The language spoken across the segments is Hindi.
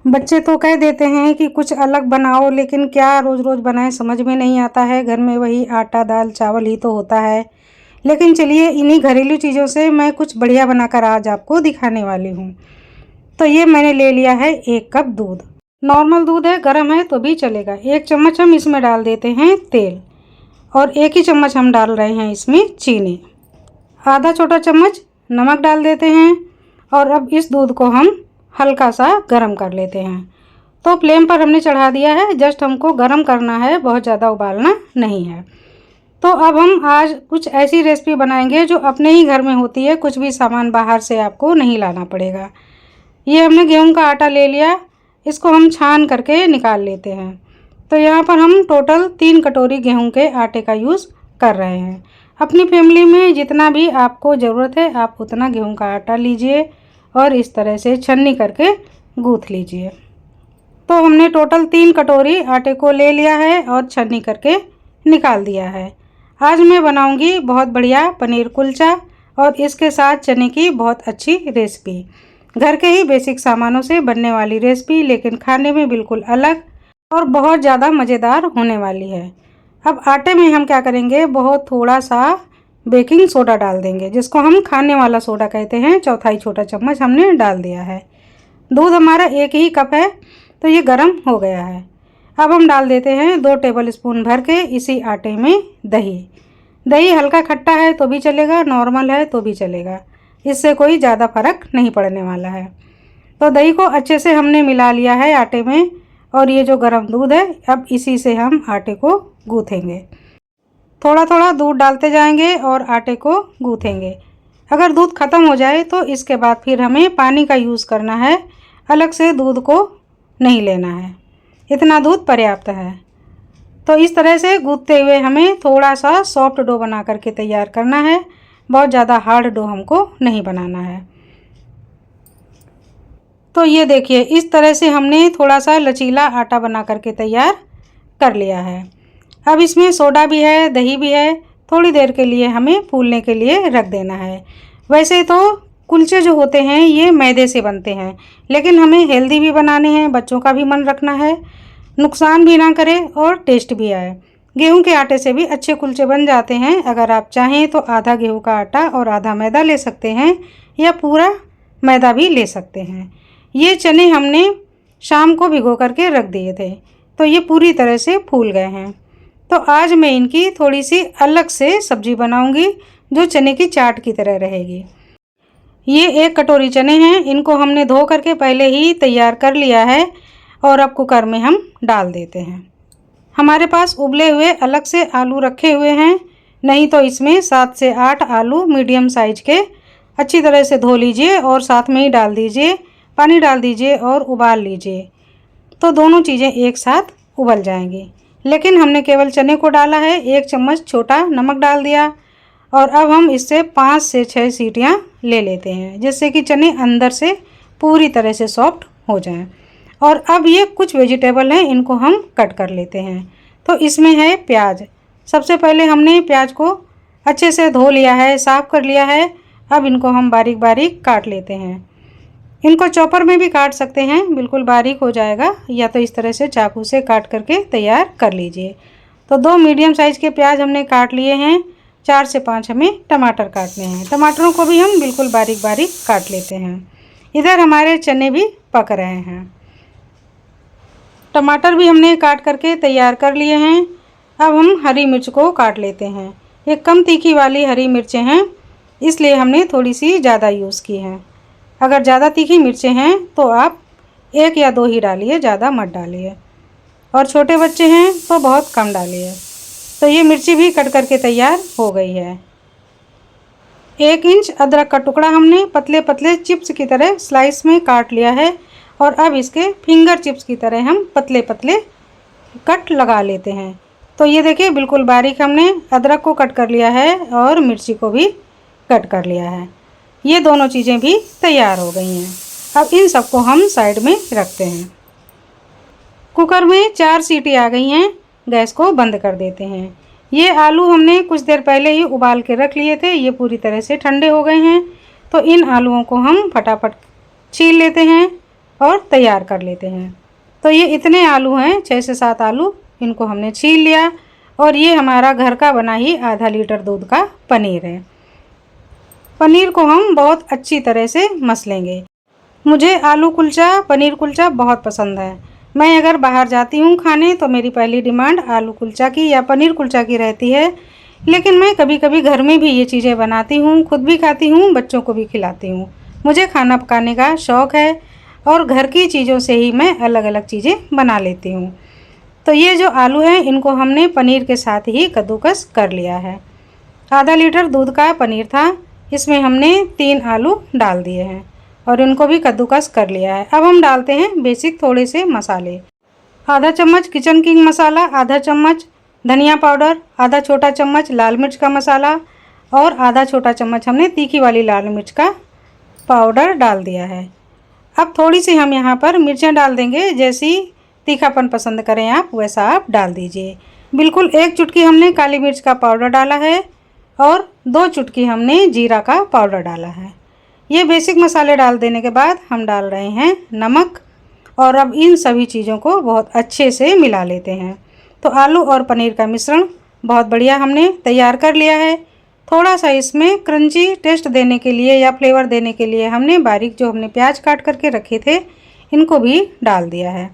बच्चे तो कह देते हैं कि कुछ अलग बनाओ, लेकिन क्या रोज़ रोज़ बनाएं समझ में नहीं आता है। घर में वही आटा दाल चावल ही तो होता है। लेकिन चलिए इन्हीं घरेलू चीज़ों से मैं कुछ बढ़िया बनाकर आज आपको दिखाने वाली हूँ। तो ये मैंने ले लिया है 1 कप दूध। नॉर्मल दूध है, गर्म है तो भी चलेगा। 1 चम्मच हम इसमें डाल देते हैं तेल और 1 ही चम्मच हम डाल रहे हैं इसमें चीनी। आधा छोटा चम्मच नमक डाल देते हैं और अब इस दूध को हम हल्का सा गर्म कर लेते हैं। तो फ्लेम पर हमने चढ़ा दिया है, जस्ट हमको गर्म करना है, बहुत ज़्यादा उबालना नहीं है। तो अब हम आज कुछ ऐसी रेसिपी बनाएंगे जो अपने ही घर में होती है, कुछ भी सामान बाहर से आपको नहीं लाना पड़ेगा। ये हमने गेहूं का आटा ले लिया, इसको हम छान करके निकाल लेते हैं। तो यहाँ पर हम टोटल 3 कटोरी गेहूं के आटे का यूज़ कर रहे हैं। अपनी फैमिली में जितना भी आपको ज़रूरत है आप उतना गेहूं का आटा लीजिए और इस तरह से छन्नी करके गूँथ लीजिए। तो हमने टोटल 3 कटोरी आटे को ले लिया है और छन्नी करके निकाल दिया है। आज मैं बनाऊंगी बहुत बढ़िया पनीर कुलचा और इसके साथ चने की बहुत अच्छी रेसिपी। घर के ही बेसिक सामानों से बनने वाली रेसिपी, लेकिन खाने में बिल्कुल अलग और बहुत ज़्यादा मज़ेदार होने वाली है। अब आटे में हम क्या करेंगे, बहुत थोड़ा सा बेकिंग सोडा डाल देंगे, जिसको हम खाने वाला सोडा कहते हैं। 1/4 छोटा चम्मच हमने डाल दिया है। दूध हमारा 1 ही कप है तो ये गर्म हो गया है। अब हम डाल देते हैं 2 टेबल स्पून भर के इसी आटे में दही। दही हल्का खट्टा है तो भी चलेगा, नॉर्मल है तो भी चलेगा, इससे कोई ज़्यादा फर्क नहीं पड़ने वाला है। तो दही को अच्छे से हमने मिला लिया है आटे में और ये जो गर्म दूध है अब इसी से हम आटे को गूँथेंगे। थोड़ा थोड़ा दूध डालते जाएंगे और आटे को गूँथेंगे। अगर दूध ख़त्म हो जाए तो इसके बाद फिर हमें पानी का यूज़ करना है, अलग से दूध को नहीं लेना है, इतना दूध पर्याप्त है। तो इस तरह से गूँथते हुए हमें थोड़ा सा सॉफ्ट डो बना करके तैयार करना है, बहुत ज़्यादा हार्ड डो हमको नहीं बनाना है। तो ये देखिए इस तरह से हमने थोड़ा सा लचीला आटा बना करके तैयार कर लिया है। अब इसमें सोडा भी है, दही भी है, थोड़ी देर के लिए हमें फूलने के लिए रख देना है। वैसे तो कुलचे जो होते हैं ये मैदे से बनते हैं, लेकिन हमें हेल्दी भी बनाने हैं, बच्चों का भी मन रखना है, नुकसान भी ना करे और टेस्ट भी आए। गेहूं के आटे से भी अच्छे कुलचे बन जाते हैं। अगर आप चाहें तो आधा गेहूं का आटा और आधा मैदा ले सकते हैं या पूरा मैदा भी ले सकते हैं। ये चने हमने शाम को भिगो करके रख दिए थे तो ये पूरी तरह से फूल गए हैं। तो आज मैं इनकी थोड़ी सी अलग से सब्जी बनाऊंगी जो चने की चाट की तरह रहेगी। ये 1 कटोरी चने हैं, इनको हमने धो करके पहले ही तैयार कर लिया है और अब कुकर में हम डाल देते हैं। हमारे पास उबले हुए अलग से आलू रखे हुए हैं, नहीं तो इसमें 7 से 8 आलू मीडियम साइज के अच्छी तरह से धो लीजिए और साथ में ही डाल दीजिए, पानी डाल दीजिए और उबाल लीजिए, तो दोनों चीज़ें एक साथ उबल जाएंगी। लेकिन हमने केवल चने को डाला है, 1 चम्मच छोटा नमक डाल दिया और अब हम इससे 5 से 6 सीटियां ले लेते हैं, जिससे कि चने अंदर से पूरी तरह से सॉफ्ट हो जाएं। और अब ये कुछ वेजिटेबल हैं, इनको हम कट कर लेते हैं। तो इसमें है प्याज। सबसे पहले हमने प्याज को अच्छे से धो लिया है, साफ़ कर लिया है। अब इनको हम बारीक बारीक काट लेते हैं। इनको चॉपर में भी काट सकते हैं, बिल्कुल बारीक हो जाएगा, या तो इस तरह से चाकू से काट करके तैयार कर लीजिए। तो 2 मीडियम साइज़ के प्याज हमने काट लिए हैं, 4 से 5 हमें टमाटर काटने हैं। टमाटरों को भी हम बिल्कुल बारीक बारीक काट लेते हैं। इधर हमारे चने भी पक रहे हैं। टमाटर भी हमने काट करके तैयार कर लिए हैं। अब हम हरी मिर्च को काट लेते हैं। ये कम तीखी वाली हरी मिर्चें हैं, इसलिए हमने थोड़ी सी ज़्यादा यूज़ की हैं। अगर ज़्यादा तीखी मिर्चें हैं तो आप 1 या 2 ही डालिए, ज़्यादा मत डालिए, और छोटे बच्चे हैं तो बहुत कम डालिए। तो ये मिर्ची भी कट करके तैयार हो गई है। 1 इंच अदरक का टुकड़ा हमने पतले पतले चिप्स की तरह स्लाइस में काट लिया है और अब इसके फिंगर चिप्स की तरह हम पतले पतले कट लगा लेते हैं। तो ये देखिए बिल्कुल बारीक हमने अदरक को कट कर लिया है और मिर्ची को भी कट कर लिया है। ये दोनों चीज़ें भी तैयार हो गई हैं। अब इन सबको हम साइड में रखते हैं। कुकर में 4 सीटी आ गई हैं, गैस को बंद कर देते हैं। ये आलू हमने कुछ देर पहले ही उबाल के रख लिए थे, ये पूरी तरह से ठंडे हो गए हैं। तो इन आलूओं को हम फटाफट छील लेते हैं और तैयार कर लेते हैं। तो ये इतने आलू हैं, 6 से 7 आलू, इनको हमने छील लिया। और ये हमारा घर का बना ही आधा लीटर दूध का पनीर है। पनीर को हम बहुत अच्छी तरह से मस लेंगे। मुझे आलू कुलचा, पनीर कुलचा बहुत पसंद है। मैं अगर बाहर जाती हूँ खाने तो मेरी पहली डिमांड आलू कुलचा की या पनीर कुलचा की रहती है। लेकिन मैं कभी कभी घर में भी ये चीज़ें बनाती हूँ, खुद भी खाती हूँ, बच्चों को भी खिलाती हूँ। मुझे खाना पकाने का शौक़ है और घर की चीज़ों से ही मैं अलग अलग चीज़ें बना लेती हूँ। तो ये जो आलू हैं इनको हमने पनीर के साथ ही कद्दूकस कर लिया है। आधा लीटर दूध का पनीर था, इसमें हमने 3 आलू डाल दिए हैं और इनको भी कद्दूकस कर लिया है। अब हम डालते हैं बेसिक थोड़े से मसाले। आधा चम्मच किचन किंग मसाला, आधा चम्मच धनिया पाउडर, आधा छोटा चम्मच लाल मिर्च का मसाला और आधा छोटा चम्मच हमने तीखी वाली लाल मिर्च का पाउडर डाल दिया है। अब थोड़ी सी हम यहाँ पर मिर्चें डाल देंगे, जैसी तीखापन पसंद करें आप वैसा आप डाल दीजिए। बिल्कुल 1 चुटकी हमने काली मिर्च का पाउडर डाला है और 2 चुटकी हमने जीरा का पाउडर डाला है। ये बेसिक मसाले डाल देने के बाद हम डाल रहे हैं नमक और अब इन सभी चीज़ों को बहुत अच्छे से मिला लेते हैं। तो आलू और पनीर का मिश्रण बहुत बढ़िया हमने तैयार कर लिया है। थोड़ा सा इसमें क्रंची टेस्ट देने के लिए या फ्लेवर देने के लिए हमने बारीक जो हमने प्याज काट करके रखे थे इनको भी डाल दिया है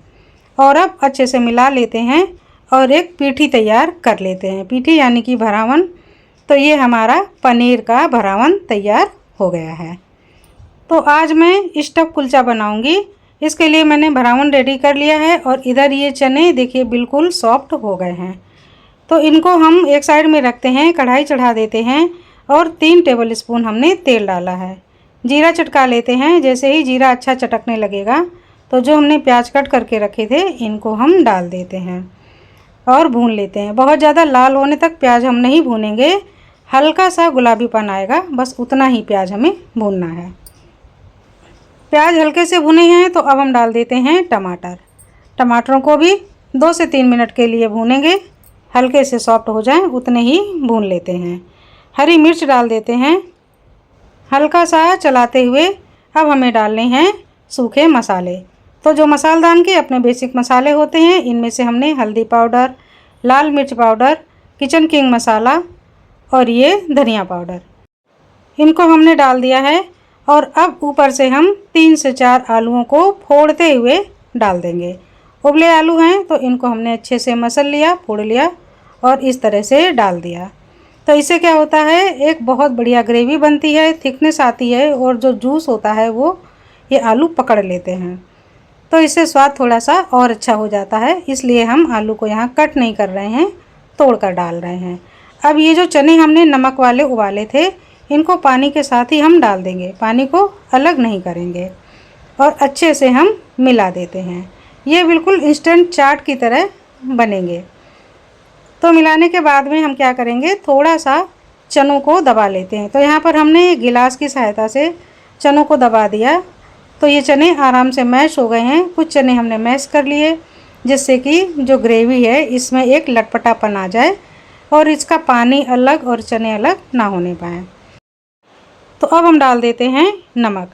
और अब अच्छे से मिला लेते हैं और एक पीठी तैयार कर लेते हैं। पीठी यानी कि भरावन। तो ये हमारा पनीर का भरावन तैयार हो गया है। तो आज मैं स्टफ़ कुलचा बनाऊंगी। इसके लिए मैंने भरावन रेडी कर लिया है और इधर ये चने देखिए बिल्कुल सॉफ्ट हो गए हैं। तो इनको हम एक साइड में रखते हैं, कढ़ाई चढ़ा देते हैं और 3 टेबल स्पून हमने तेल डाला है। जीरा चटका लेते हैं। जैसे ही जीरा अच्छा चटकने लगेगा तो जो हमने प्याज कट करके रखे थे इनको हम डाल देते हैं और भून लेते हैं। बहुत ज़्यादा लाल होने तक प्याज हम नहीं भूनेंगे, हल्का सा गुलाबीपन आएगा, बस उतना ही प्याज हमें भूनना है। प्याज हल्के से भुने हैं तो अब हम डाल देते हैं टमाटर। टमाटरों को भी 2 से 3 मिनट के लिए भूनेंगे, हल्के से सॉफ्ट हो जाएं उतने ही भून लेते हैं। हरी मिर्च डाल देते हैं हल्का सा चलाते हुए। अब हमें डालने हैं सूखे मसाले। तो जो मसालदान के अपने बेसिक मसाले होते हैं इनमें से हमने हल्दी पाउडर, लाल मिर्च पाउडर, किचन किंग मसाला और ये धनिया पाउडर, इनको हमने डाल दिया है। और अब ऊपर से हम 3 से 4 आलूओं को फोड़ते हुए डाल देंगे। उबले आलू हैं तो इनको हमने अच्छे से मसल लिया, फोड़ लिया और इस तरह से डाल दिया। तो इससे क्या होता है, एक बहुत बढ़िया ग्रेवी बनती है, थिकनेस आती है और जो जूस होता है वो ये आलू पकड़ लेते हैं। तो इससे स्वाद थोड़ा सा और अच्छा हो जाता है, इसलिए हम आलू को यहाँ कट नहीं कर रहे हैं, तोड़ कर डाल रहे हैं। अब ये जो चने हमने नमक वाले उबाले थे इनको पानी के साथ ही हम डाल देंगे, पानी को अलग नहीं करेंगे और अच्छे से हम मिला देते हैं। ये बिल्कुल इंस्टेंट चाट की तरह बनेंगे। तो मिलाने के बाद में हम क्या करेंगे, थोड़ा सा चनों को दबा लेते हैं। तो यहाँ पर हमने गिलास की सहायता से चनों को दबा दिया तो ये चने आराम से मैश हो गए हैं। कुछ चने हमने मैश कर लिए जिससे कि जो ग्रेवी है इसमें एक लटपटापन आ जाए और इसका पानी अलग और चने अलग ना होने पाए। तो अब हम डाल देते हैं नमक।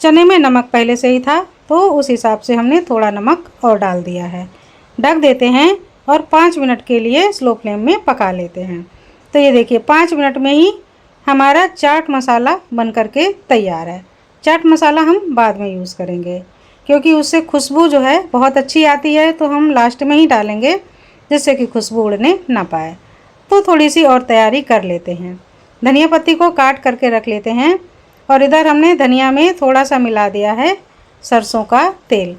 चने में नमक पहले से ही था तो उस हिसाब से हमने थोड़ा नमक और डाल दिया है। ढक देते हैं और 5 मिनट के लिए स्लो फ्लेम में पका लेते हैं। तो ये देखिए 5 मिनट में ही हमारा चाट मसाला बन करके तैयार है। चाट मसाला हम बाद में यूज़ करेंगे क्योंकि उससे खुशबू जो है बहुत अच्छी आती है, तो हम लास्ट में ही डालेंगे जिससे कि खुशबू उड़ने ना पाए। तो थोड़ी सी और तैयारी कर लेते हैं। धनिया पत्ती को काट करके रख लेते हैं और इधर हमने धनिया में थोड़ा सा मिला दिया है सरसों का तेल,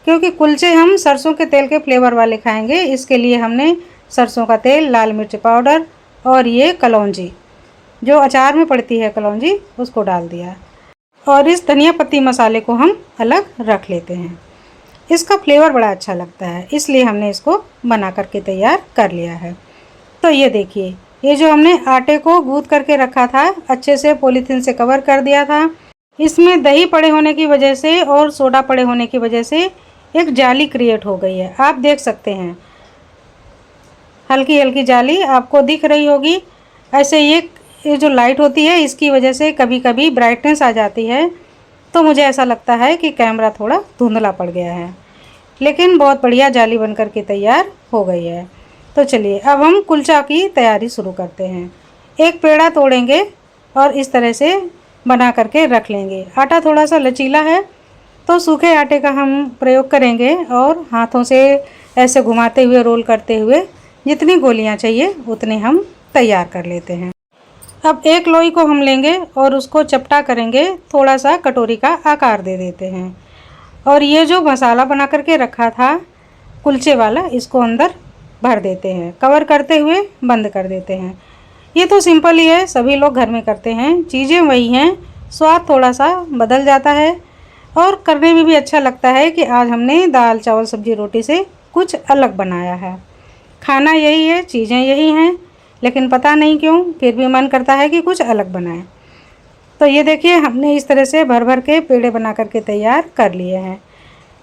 क्योंकि कुलचे हम सरसों के तेल के फ्लेवर वाले खाएंगे। इसके लिए हमने सरसों का तेल, लाल मिर्च पाउडर और ये कलौंजी जो अचार में पड़ती है कलौंजी उसको डाल दिया और इस धनिया पत्ती मसाले को हम अलग रख लेते हैं। इसका फ्लेवर बड़ा अच्छा लगता है, इसलिए हमने इसको बना करके तैयार कर लिया है। तो ये देखिए, ये जो हमने आटे को गूंथ करके रखा था, अच्छे से पॉलीथीन से कवर कर दिया था, इसमें दही पड़े होने की वजह से और सोडा पड़े होने की वजह से एक जाली क्रिएट हो गई है। आप देख सकते हैं हल्की हल्की जाली आपको दिख रही होगी। ऐसे ये जो लाइट होती है इसकी वजह से कभी कभी ब्राइटनेस आ जाती है, तो मुझे ऐसा लगता है कि कैमरा थोड़ा धुंधला पड़ गया है, लेकिन बहुत बढ़िया जाली बनकर के तैयार हो गई है। तो चलिए अब हम कुलचा की तैयारी शुरू करते हैं। एक पेड़ा तोड़ेंगे और इस तरह से बना करके रख लेंगे। आटा थोड़ा सा लचीला है तो सूखे आटे का हम प्रयोग करेंगे और हाथों से ऐसे घुमाते हुए रोल करते हुए जितनी गोलियां चाहिए उतने हम तैयार कर लेते हैं। अब एक लोई को हम लेंगे और उसको चपटा करेंगे, थोड़ा सा कटोरी का आकार दे देते हैं और ये जो मसाला बना करके रखा था कुलचे वाला, इसको अंदर भर देते हैं, कवर करते हुए बंद कर देते हैं। ये तो सिंपल ही है, सभी लोग घर में करते हैं, चीज़ें वही हैं, स्वाद थोड़ा सा बदल जाता है और करने में भी अच्छा लगता है कि आज हमने दाल चावल सब्जी रोटी से कुछ अलग बनाया है। खाना यही है, चीज़ें यही हैं, लेकिन पता नहीं क्यों फिर भी मन करता है कि कुछ अलग बनाएं। तो ये देखिए हमने इस तरह से भर भर के पेड़े बना करके तैयार कर लिए हैं।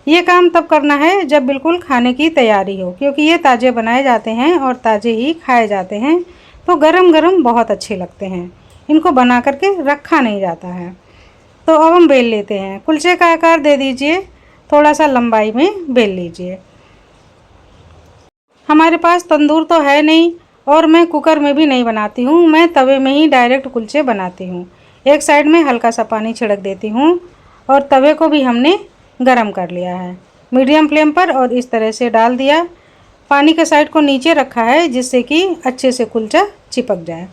ये काम तब करना है जब बिल्कुल खाने की तैयारी हो, क्योंकि ये ताज़े बनाए जाते हैं और ताज़े ही खाए जाते हैं, तो गरम गरम बहुत अच्छे लगते हैं। इनको बना करके रखा नहीं जाता है। तो अब हम बेल लेते हैं। कुलचे का आकार दे दीजिए, थोड़ा सा लंबाई में बेल लीजिए। हमारे पास तंदूर तो है नहीं और मैं कुकर में भी नहीं बनाती हूँ, मैं तवे में ही डायरेक्ट कुलचे बनाती हूँ। एक साइड में हल्का सा पानी छिड़क देती हूँ और तवे को भी हमने गरम कर लिया है मीडियम फ्लेम पर और इस तरह से डाल दिया। पानी के साइड को नीचे रखा है जिससे कि अच्छे से कुलचा चिपक जाए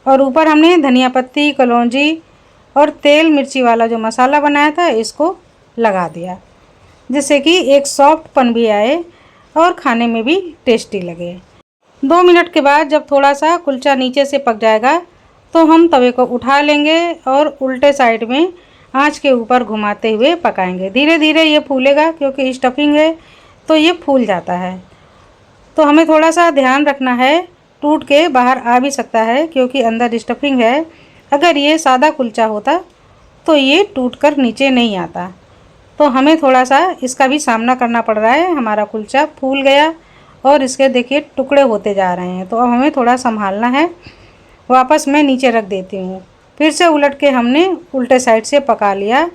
और ऊपर हमने धनिया पत्ती, कलौंजी और तेल मिर्ची वाला जो मसाला बनाया था इसको लगा दिया, जिससे कि एक सॉफ्टपन भी आए और खाने में भी टेस्टी लगे। 2 मिनट के बाद जब थोड़ा सा कुलचा नीचे से पक जाएगा तो हम तवे को उठा लेंगे और उल्टे साइड में आंच के ऊपर घुमाते हुए पकाएंगे। धीरे धीरे ये फूलेगा, क्योंकि स्टफिंग है तो ये फूल जाता है, तो हमें थोड़ा सा ध्यान रखना है, टूट के बाहर आ भी सकता है क्योंकि अंदर स्टफिंग है। अगर ये सादा कुलचा होता तो ये टूट कर नीचे नहीं आता, तो हमें थोड़ा सा इसका भी सामना करना पड़ रहा है। हमारा कुलचा फूल गया और इसके देखिए टुकड़े होते जा रहे हैं, तो अब हमें थोड़ा संभालना है। वापस मैं नीचे रख देती हूँ, फिर से उलट के हमने उल्टे साइड से पका लिया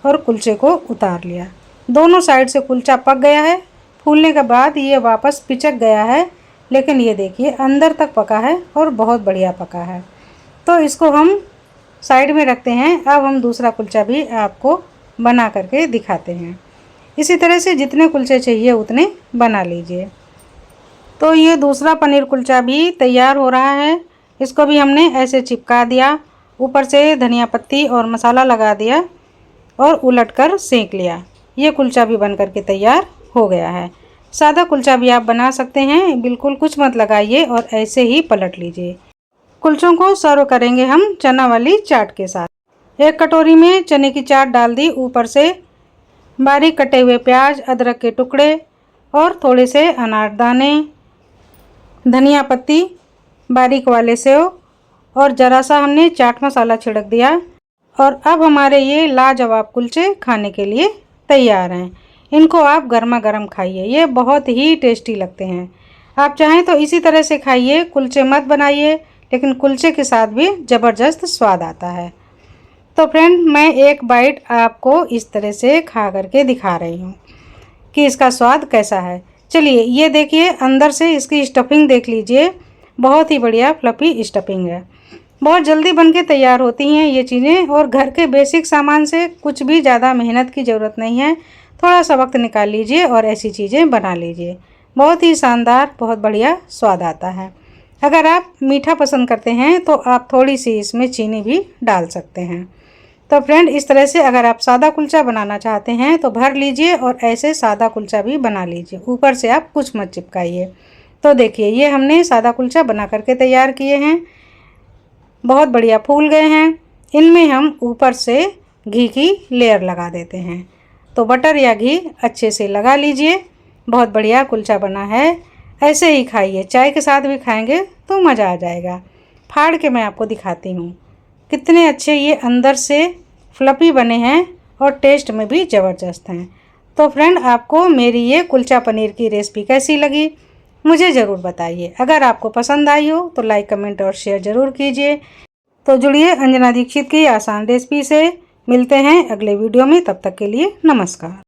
और कुलचे को उतार लिया। दोनों साइड से कुलचा पक गया है। फूलने के बाद ये वापस पिचक गया है, लेकिन ये देखिए अंदर तक पका है और बहुत बढ़िया पका है। तो इसको हम साइड में रखते हैं। अब हम दूसरा कुलचा भी आपको बना करके दिखाते हैं। इसी तरह से जितने कुलचे चाहिए उतने बना लीजिए। तो ये दूसरा पनीर कुलचा भी तैयार हो रहा है। इसको भी हमने ऐसे चिपका दिया, ऊपर से धनिया पत्ती और मसाला लगा दिया और उलटकर सेंक लिया। ये कुलचा भी बन करके तैयार हो गया है। सादा कुलचा भी आप बना सकते हैं, बिल्कुल कुछ मत लगाइए और ऐसे ही पलट लीजिए। कुलचों को सर्व करेंगे हम चना वाली चाट के साथ। एक कटोरी में चने की चाट डाल दी, ऊपर से बारीक कटे हुए प्याज, अदरक के टुकड़े और थोड़े से अनारदाने, धनिया पत्ती, बारीक वाले सेव और ज़रा सा हमने चाट मसाला छिड़क दिया और अब हमारे ये लाजवाब कुलचे खाने के लिए तैयार हैं। इनको आप गर्मा गर्म खाइए, ये बहुत ही टेस्टी लगते हैं। आप चाहें तो इसी तरह से खाइए, कुलचे मत बनाइए, लेकिन कुलचे के साथ भी ज़बरदस्त स्वाद आता है। तो फ्रेंड मैं एक बाइट आपको इस तरह से खा करके दिखा रही हूँ कि इसका स्वाद कैसा है। चलिए ये देखिए, अंदर से इसकी स्टफिंग देख लीजिए, बहुत ही बढ़िया फ्लफी स्टफिंग है। बहुत जल्दी बनके तैयार होती हैं ये चीज़ें और घर के बेसिक सामान से कुछ भी ज़्यादा मेहनत की ज़रूरत नहीं है। थोड़ा सा वक्त निकाल लीजिए और ऐसी चीज़ें बना लीजिए, बहुत ही शानदार, बहुत बढ़िया स्वाद आता है। अगर आप मीठा पसंद करते हैं तो आप थोड़ी सी इसमें चीनी भी डाल सकते हैं। तो फ्रेंड इस तरह से अगर आप सादा कुलचा बनाना चाहते हैं तो भर लीजिए और ऐसे सादा कुलचा भी बना लीजिए, ऊपर से आप कुछ मत चिपकाइए। तो देखिए ये हमने सादा कुलचा बना करके तैयार किए हैं, बहुत बढ़िया फूल गए हैं। इनमें हम ऊपर से घी की लेयर लगा देते हैं, तो बटर या घी अच्छे से लगा लीजिए। बहुत बढ़िया कुलचा बना है, ऐसे ही खाइए, चाय के साथ भी खाएंगे तो मज़ा आ जाएगा। फाड़ के मैं आपको दिखाती हूँ कितने अच्छे ये अंदर से फ्लफी बने हैं और टेस्ट में भी ज़बरदस्त हैं। तो फ्रेंड आपको मेरी ये कुलचा पनीर की रेसिपी कैसी लगी मुझे ज़रूर बताइए। अगर आपको पसंद आई हो तो लाइक, कमेंट और शेयर ज़रूर कीजिए। तो जुड़िए अंजना दीक्षित की आसान रेसिपी से, मिलते हैं अगले वीडियो में, तब तक के लिए नमस्कार।